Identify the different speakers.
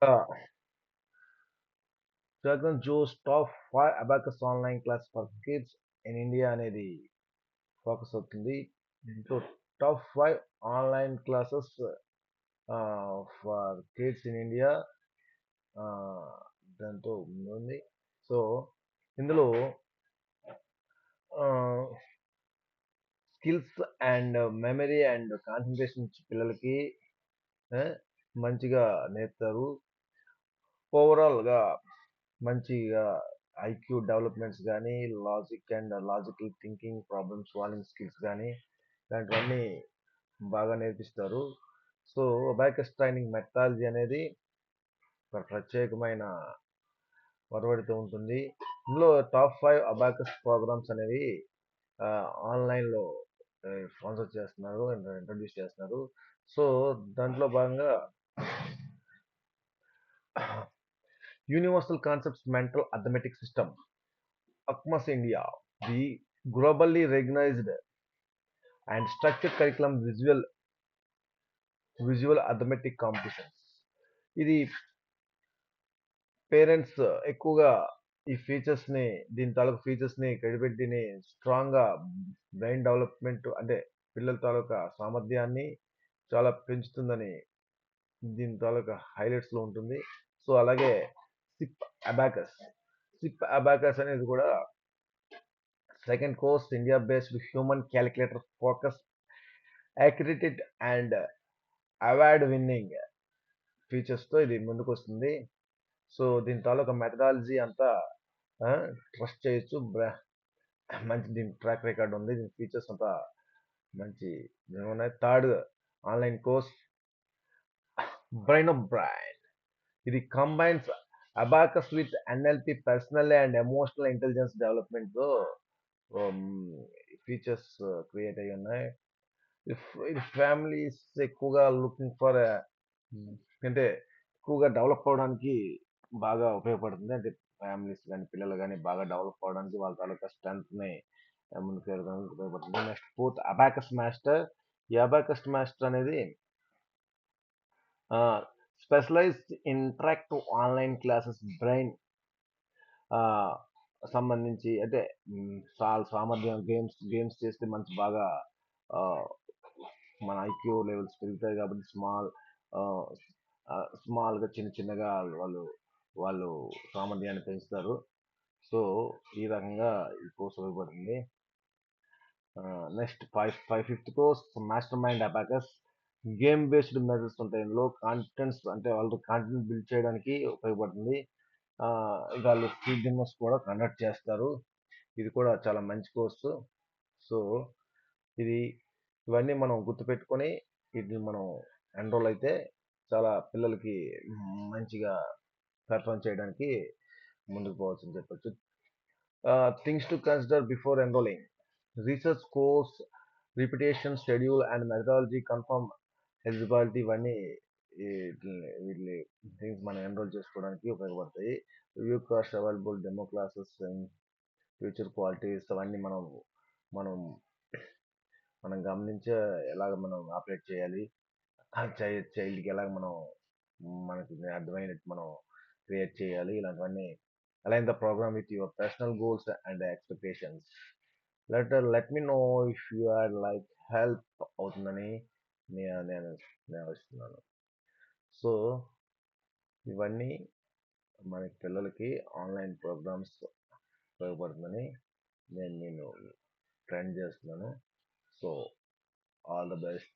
Speaker 1: Uh, Dragon Joe's top 5 Abacus online class for kids in India అనేది focus అవుతుంది. దీంట్లో top 5 online classes for kids in India దాంతో ఉంది. So ఇందులో skills and memory and concentration పిల్లలకి ఆ, మంచిగా నేర్పుతారు. ఓవరాల్గా మంచిగా ఐక్యూ డెవలప్మెంట్స్ కానీ logical thinking problem solving skills కానీ ఇలాంటివన్నీ బాగా నేర్పిస్తారు. సో అబాకస్ ట్రైనింగ్ మెథడాలజీ అనేది ఒక ప్రత్యేకమైన ఒరవడితో ఉంటుంది. ఇందులో టాప్ 5 అబాకస్ ప్రోగ్రామ్స్ అనేవి ఆన్లైన్లో స్పాన్సర్ చేస్తున్నారు, ఇంట్రడ్యూస్ చేస్తున్నారు. సో దాంట్లో భాగంగా universal concepts mental arithmetic system UCMAS India, the globally recognised and structured curriculum visual arithmetic competitions. ఇది పేరెంట్స్ ఎక్కువగా ఈ ఫీచర్స్ ని దీని తాలూకు ఫీచర్స్ ని క్రెడిబిలిటీని స్ట్రాంగ్ గా బ్రెయిన్ డెవలప్మెంట్ అంటే పిల్లల తాలూకా సామర్థ్యాన్ని చాలా పెంచుతుందని దీని తాలూకా హైలైట్స్ లో ఉంటుంది. సో అలాగే సిప్ అబాకస్ సిప్ అబాకస్ అనేది కూడా second course India based human calculator focus accredited and award winning features తో ఇది ముందుకు వస్తుంది. సో దీని తాలూకా మెథడాలజీ అంతా ట్రస్ట్ చేయొచ్చు. మంచి దీని ట్రాక్ రికార్డ్ ఉంది. దీని ఫీచర్స్ అంతా మంచి ఉన్నాయి. Third online course brain of brain. ఇది combines abacus with NLP personal and emotional intelligence development తో ఫీచర్స్ క్రియేట్ అయ్యి ఉన్నాయి. ఇది ఫ్యామిలీస్ ఎక్కువగా లుకింగ్ ఫర్ అంటే ఎక్కువగా డెవలప్ అవడానికి బాగా ఉపయోగపడుతుంది. అంటే ఫ్యామిలీస్ కానీ పిల్లలు కానీ బాగా డెవలప్ అవడానికి వాళ్ళ తాలూకా స్ట్రెంత్ ని ముందుకు వెళ్ళడానికి ఉపయోగపడుతుంది. Next fourth abacus master. ఈ అబాకస్ మాస్టర్ అనేది specialised interactive online classes brain సంబంధించి అంటే సామర్థ్యం గేమ్స్ చేస్తే మంచి బాగా ఆ, మన ఐక్యూ లెవెల్స్ పెరుగుతాయి కాబట్టి స్మాల్ గా చిన్న చిన్నగా వాళ్ళు వాళ్ళు సామర్థ్యాన్ని పెంచుతారు. సో ఈ రకంగా ఈ కోర్స్ ఉపయోగపడుతుంది. Next fifth course master mind abacus. Game based methods ఉంటాయి ఇందులో. కాంటెంట్స్ అంటే వాళ్ళు కాంటెంట్ బిల్డ్ చేయడానికి ఉపయోగపడుతుంది. ఆ, వాళ్ళు స్పీడ్ డిన్నర్స్ కూడా కండక్ట్ చేస్తారు. ఇది కూడా చాలా మంచి కోర్సు. సో ఇది ఇవన్నీ మనం గుర్తుపెట్టుకొని ఇది మనం ఎన్రోల్ అయితే చాలా పిల్లలకి మంచిగా పెర్ఫామ్ చేయడానికి ముందుకు పోవచ్చు అని చెప్పొచ్చు. Things to consider before enrolling: research course, repetition schedule and methodology, confirm eligibility. ఇవన్నీ వీటిని థింగ్స్ మనం ఎన్రోల్ చేసుకోవడానికి ఉపయోగపడతాయి. Review cost, available demo classes, future qualities అవన్నీ మనం మనం గమనించే ఎలాగ మనం ఆపరేట్ చేయాలి, చైల్డ్కి ఎలాగ మనం మనకి అర్థమైనట్టు మనం క్రియేట్ చేయాలి, ఇలాంటివన్నీ align the programme with your personal goals and expectations. Let me know if you are like help అవుతుందని నేను భావిస్తున్నాను. సో ఇవన్నీ మన పిల్లలకి ఆన్లైన్ ప్రోగ్రామ్స్ ఉపయోగపడుతుందని నేను ట్రెండ్ చేస్తున్నాను. So all the best.